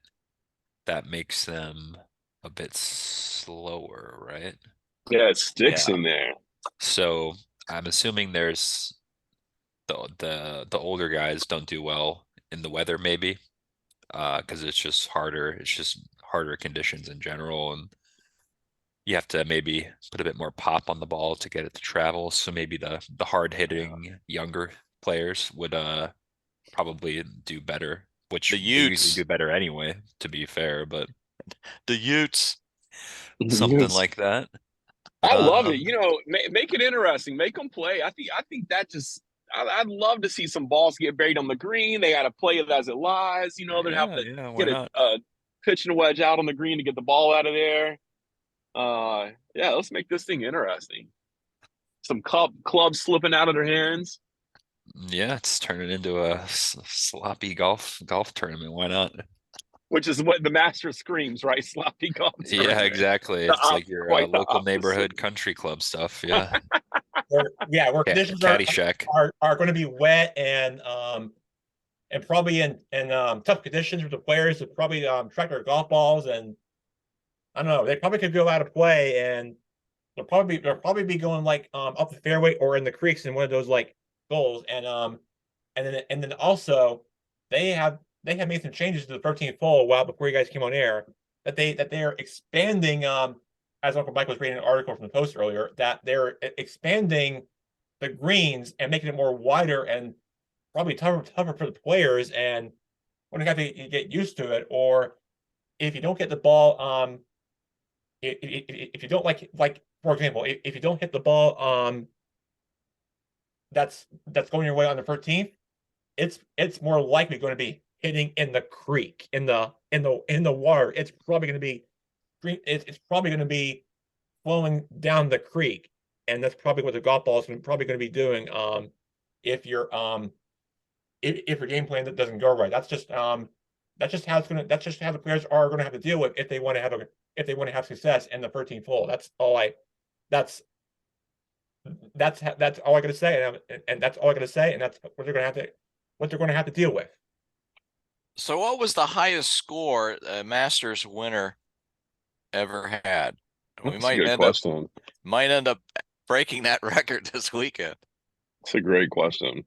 that makes them a bit slower, right? Yeah, it sticks Yeah. in there. So I'm assuming there's the older guys don't do well in the weather, maybe, because it's just harder. It's just harder conditions in general, and you have to maybe put a bit more pop on the ball to get it to travel. So maybe the hard hitting younger players would probably do better, which The they usually Utes. do better anyway, to be fair, but The Utes. something Yes. like that. I love Um, it. You know, make it interesting. Make them play. I think that just I'd love to see some balls get buried on the green. They got to play it as it lies. You know, they'd have to Yeah, why get not? a pitch and wedge out on the green to get the ball out of there. Yeah, let's make this thing interesting. Some clubs slipping out of their hands. Yeah, it's turning into a sloppy golf tournament. Why not? Which is what the Masters screams, right? Sloppy golf Yeah, tournament. exactly. The It's like your quite the local opposite. neighborhood country club stuff. Yeah, Where conditions Caddyshack. are going to be wet and probably in tough conditions for the players to probably track their golf balls, and I don't know, they probably could go out of play, and they'll probably be going like up the fairway or in the creeks in one of those like goals, and then also they have made some changes to the 13th hole a while before you guys came on air, that they are expanding, as Uncle Mike was reading an article from the Post earlier, that they're expanding the greens and making it more wider and probably tougher for the players, and when you have to get used to it, or if you don't get the ball, if you don't like for example, if you don't hit the ball, that's going your way on the 13th, it's more likely going to be hitting in the creek, in the water. It's probably going to be it's probably going to be flowing down the creek, and that's probably what the golf ball is probably going to be doing. If your game plan that doesn't go right, that's just how the players are going to have to deal with if they want to have success in the 13th hole. That's all I got to say, and that's all I got to say, and that's what they're going to have to deal with. So what was the highest score a Masters winner ever had? We That's a good question. Might end up breaking that record this weekend. It's a great question.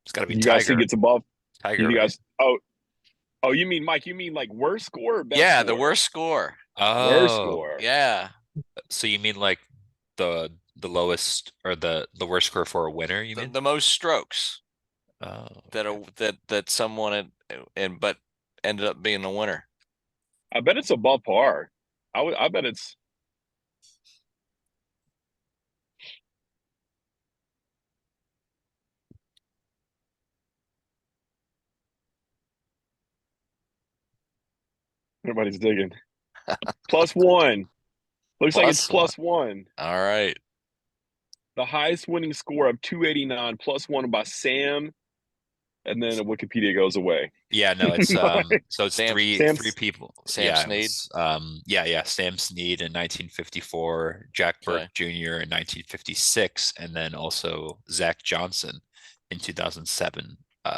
It's got to be You guys Tiger. think it's above? Tiger. You Right? guys? Oh, you mean Mike? You mean like worst score or best Yeah, score? the worst score. Worst Oh, score. Yeah. so you mean like the lowest or the worst score for a winner? You mean? The most strokes Oh, that someone had, but ended up being the winner. I bet it's above par. I bet it's. Everybody's digging. +1. Looks like it's +1. All right. The highest winning score of 289, +1 by Sam, and then Wikipedia goes away. yeah, no, it's so it's three people. Sam Snead. Sam Snead in 1954, Jack Burke Jr. in 1956, and then also Zach Johnson in 2007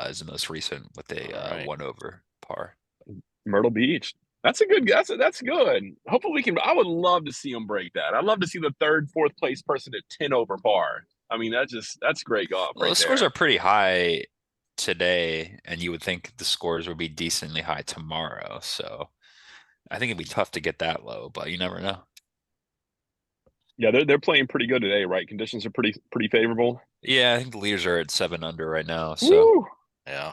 is the most recent with a 1 over par. Myrtle Beach. That's a good. That's good. Hopefully we can. I would love to see them break that. I'd love to see the third, fourth place person at 10 over par. I mean, that's great golf. Well, the scores are pretty high today, and you would think the scores would be decently high tomorrow. So I think it'd be tough to get that low, but you never know. Yeah, they're playing pretty good today, right? Conditions are pretty favorable. Yeah, I think the leaders are at 7 under right now. So Woo! Yeah.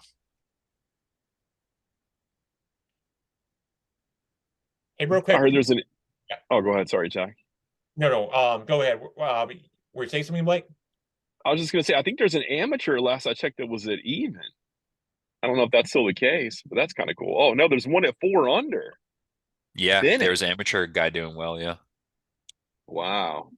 Hey, real quick. I heard there's an. Yeah. Oh, go ahead. Sorry, Jack. No. Go ahead. Were you saying something, Blake? I was just gonna say I think there's an amateur. Last I checked, that was at even. I don't know if that's still the case, but that's kind of cool. Oh no, there's one at 4 under. yeah, Bennett. there's an amateur guy doing well. Yeah. Wow.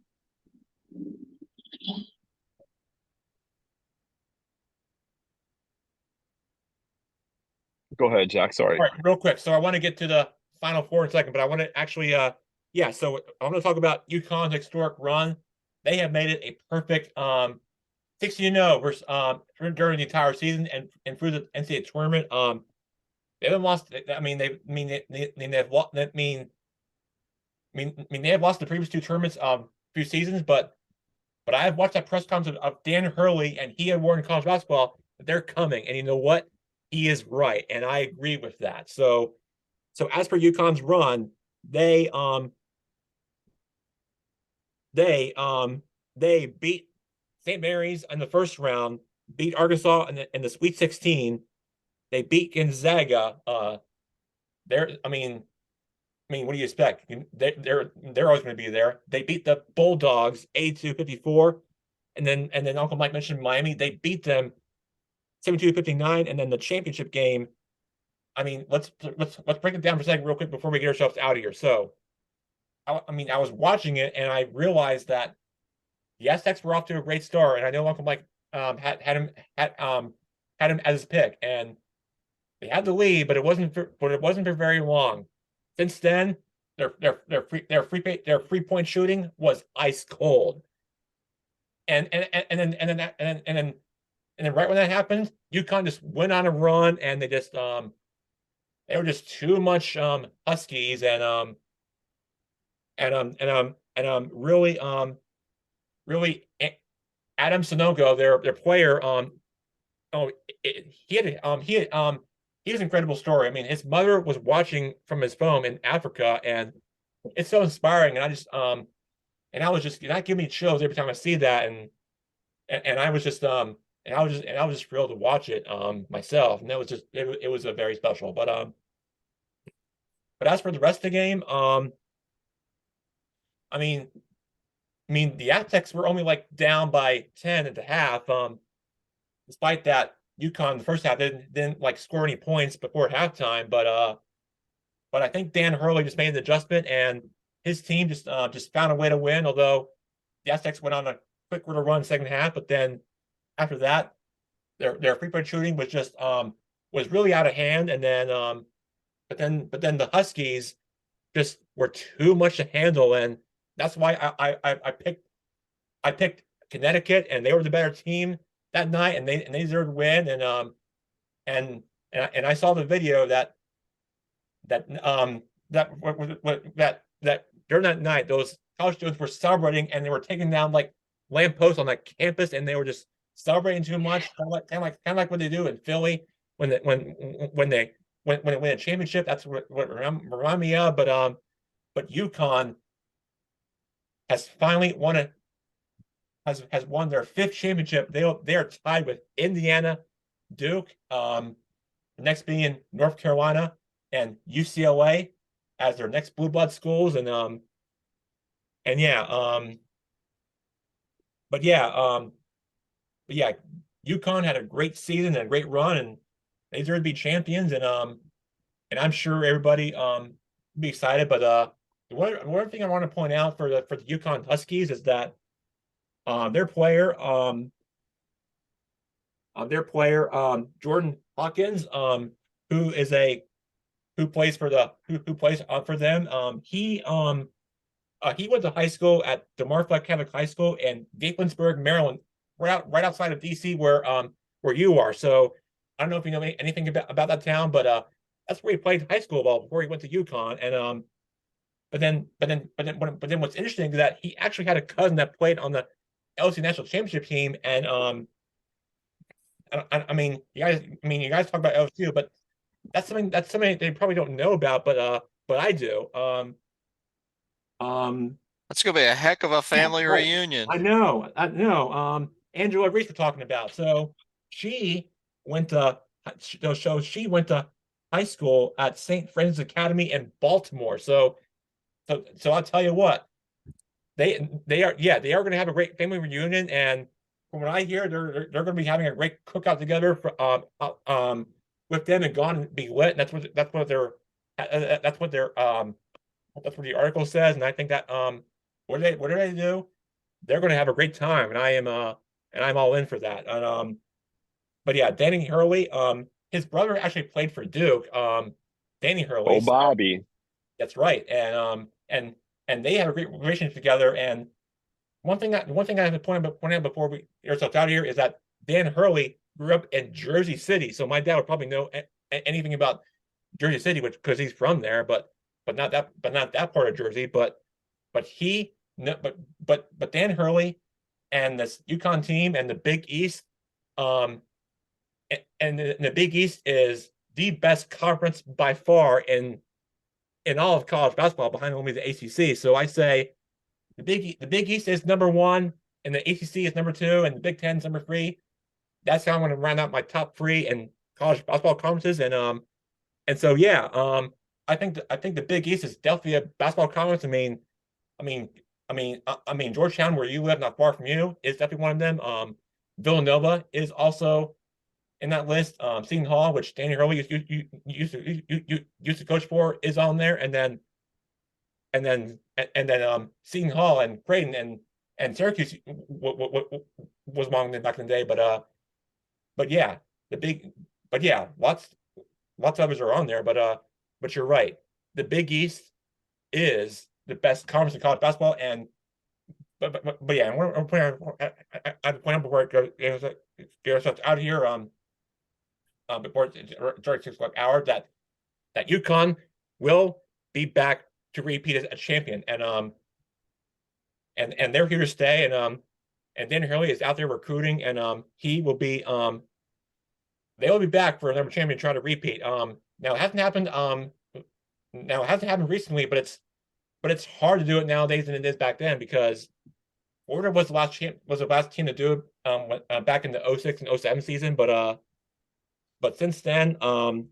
Go ahead, Jack. Sorry. All right, real quick. So I want to get to the Final Four in a second, but I want to actually, so I want to talk about UConn's historic run. They have made it a perfect 16-0 versus during the entire season and through the NCAA tournament. They haven't lost. I mean, they have lost the previous 2 tournaments few seasons, but I have watched that press conference of Dan Hurley, and he had warned in college basketball that they're coming, and you know what? He is right, and I agree with that. So as for UConn's run, they beat St. Mary's in the first round, beat Arkansas in the Sweet 16. They beat Gonzaga. I mean, what do you expect? They're always going to be there. They beat the Bulldogs 82-54, and then Uncle Mike mentioned Miami. They beat them 72-59, and then the championship game. I mean, let's break it down for a second real quick before we get ourselves out of here. So, I mean, I was watching it and I realized that the Aztecs were off to a great start, and I know Uncle Mike had him as his pick, and they had the lead, but it wasn't for very long. Since then, their free point shooting was ice cold, and then right when that happened, UConn just went on a run, and they were just too much Huskies, and really Adam Sanogo, their player, he has an incredible story. I mean, his mother was watching from his phone in Africa, and it's so inspiring. And I was just that gave me chills every time I see that, and I was just thrilled to watch it myself, and that was just it was a very special. But as for the rest of the game, I mean the Aztecs were only like down by 10 at the half. Despite that, UConn the first half didn't like score any points before halftime, but I think Dan Hurley just made an adjustment, and his team just found a way to win. Although the Aztecs went on a quick little run second half, but then after that, their free point shooting was just was really out of hand, and then but then the Huskies just were too much to handle, and that's why I picked Connecticut, and they were the better team that night, and they deserved to win. And I saw the video that during that night, those college students were celebrating, and they were taking down like lampposts on that campus, and they were just celebrating too much, kind of like what they do in Philly when they win a championship. That's what remind me of. But UConn has finally has won their 5th championship. They are tied with Indiana, Duke, the next being North Carolina and UCLA as their next blue blood schools, but yeah, UConn had a great season and a great run, and they deserve to be champions, and I'm sure everybody will be excited. But one thing I want to point out for the UConn Huskies is that their player Jordan Hawkins, who plays for them, he went to high school at DeMar Catholic High School in Gaithersburg, Maryland, right outside of DC, where you are. So I don't know if you know anything about that town, but that's where he played high school ball before he went to UConn. And but then what's interesting is that he actually had a cousin that played on the LSU national championship team, and I mean, you guys talk about LSU, but that's something they probably don't know about, but I do. That's gonna be a heck of a family right. reunion. I know. Angela Reese we're talking about. So she went to high school at St. Francis Academy in Baltimore. So I'll tell you what, they are going to have a great family reunion, and from what I hear, they're going to be having a great cookout together for with them and Gone and Be Lit. That's what the article says, and I think that what do they do? They're going to have a great time, and I'm all in for that. And but yeah, Danny Hurley, his brother actually played for Duke. Danny Hurley. Oh, Bobby. That's right, and they have a great relationship together. And one thing I have to point out before we get ourselves out of here is that Dan Hurley grew up in Jersey City, so my dad would probably know anything about Jersey City, because he's from there, but not that part of Jersey. But Dan Hurley and this UConn team and the Big East, and the Big East is the best conference by far in all of college basketball, behind only the ACC. So I say the Big East is number 1, and the ACC is number 2, and the Big Ten is number 3. That's how I'm going to round out my top 3 in college basketball conferences. And so yeah, I think the Big East is definitely a basketball conference. Georgetown, where you live, not far from you, is definitely one of them. Villanova is also in that list. Seton Hall, which Danny Hurley used to coach for, is on there, and then Seton Hall and Creighton and Syracuse was among them back in the day. But yeah, lots of others are on there. But you're right. The Big East is the best conference in college basketball, and but yeah, I'm putting at the point before it goes out of here. Before it's 6 o'clock hour, that UConn will be back to repeat as a champion, and they're here to stay, and Dan Hurley is out there recruiting, and he will be they will be back for another champion trying to repeat. Now it hasn't happened recently, but it's hard to do it nowadays than it is back then, because Florida was the last team to do it back in the 06 and 07 season, but since then there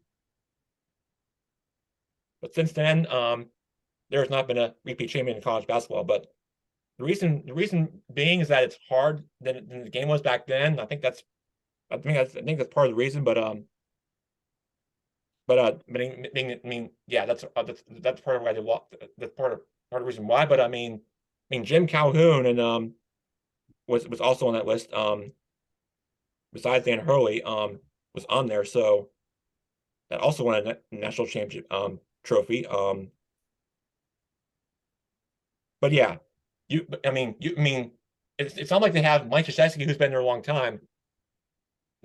has not been a repeat champion in college basketball. But the reason being is that it's hard than the game was back then. I think that's part of the reason. Yeah, that's part of why that's part of the reason why. But I mean Jim Calhoun and was also on that list. Besides Dan Hurley, was on there, so that also won a national championship trophy. But yeah, it's not like they have Mike Krzyzewski, who's been there a long time.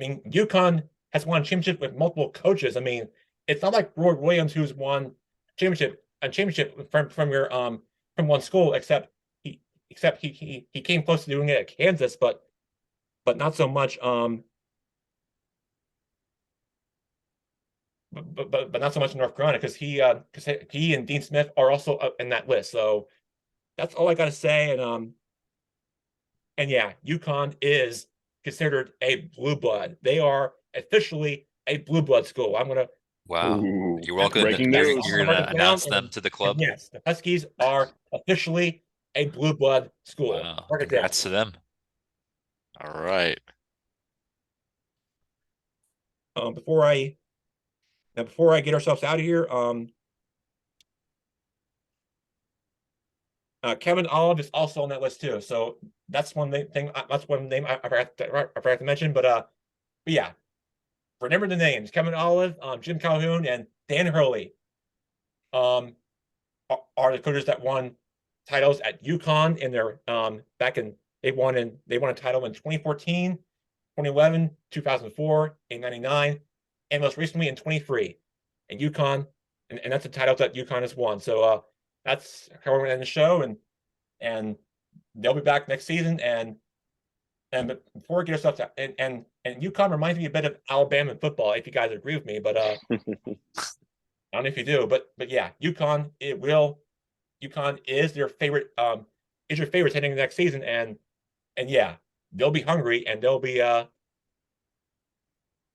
UConn has won a championship with multiple coaches. It's not like Roy Williams, who's won a championship from one school, except he came close to doing it at Kansas, but not so much. But not so much in North Carolina, because he and Dean Smith are also up in that list. So that's all I got to say. And yeah, UConn is considered a blue blood. They are officially a blue blood school. Wow. Ooh, You're welcome. breaking You're news. going to announce them to the club. Yes, the Huskies are officially a blue blood school. Wow. Mark it down. Congrats to them. All right. Before I get ourselves out of here, Kevin Olive is also on that list too. So that's one thing. That's one name I forgot to mention. But yeah, remember the names: Kevin Olive, Jim Calhoun, and Dan Hurley. Are the coaches that won titles at UConn in their they won a title in 2014, 2011, 2004, and 99, and most recently in 23. And UConn, and that's the titles that UConn has won. So that's how we're going to end the show, and they'll be back next season. And before we get ourselves out, and UConn reminds me a bit of Alabama in football, if you guys agree with me, but I don't know if you do, but yeah, UConn is their favorite, is your favorite heading into next season, and yeah, they'll be hungry, and they'll be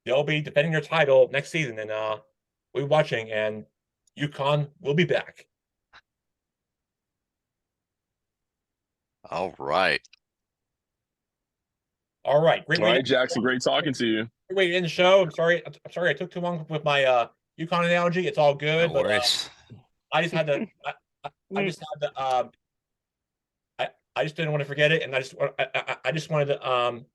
defending their title next season, and we'll be watching, and UConn will be back. All right. All right, great All way right, Jackson, great talking to you. great way to end the show. I'm sorry I took too long with my UConn analogy. It's all good, No but worries. I just had to I just didn't want to forget it, and I just wanted to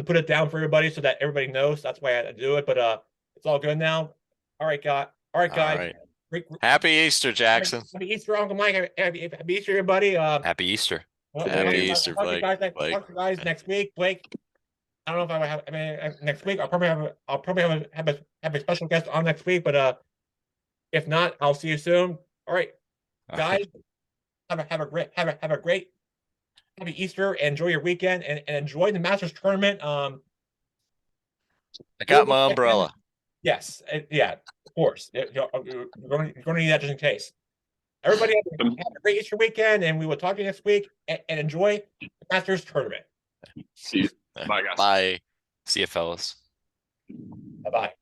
put it down for everybody so that everybody knows. That's why I had to do it, but it's all good now. All right, guys. All right. Happy Easter, Jackson. Happy Easter, Uncle Mike. Happy Easter, everybody. Happy Easter. Happy Easter, Talk to you Blake. talk to you guys next week. Blake, I don't know if I have. Next week I'll probably have a special guest on next week, but if not, I'll see you soon. All right, guys. Have a great happy Easter. Enjoy your weekend and enjoy the Masters tournament. I got my umbrella. Yes, yeah, of course. You're going to need that just in case. Everybody have a great Easter weekend, and we will talk to you next week. And enjoy the Masters tournament. See you. Bye, guys. Bye. See you, fellas. Bye bye.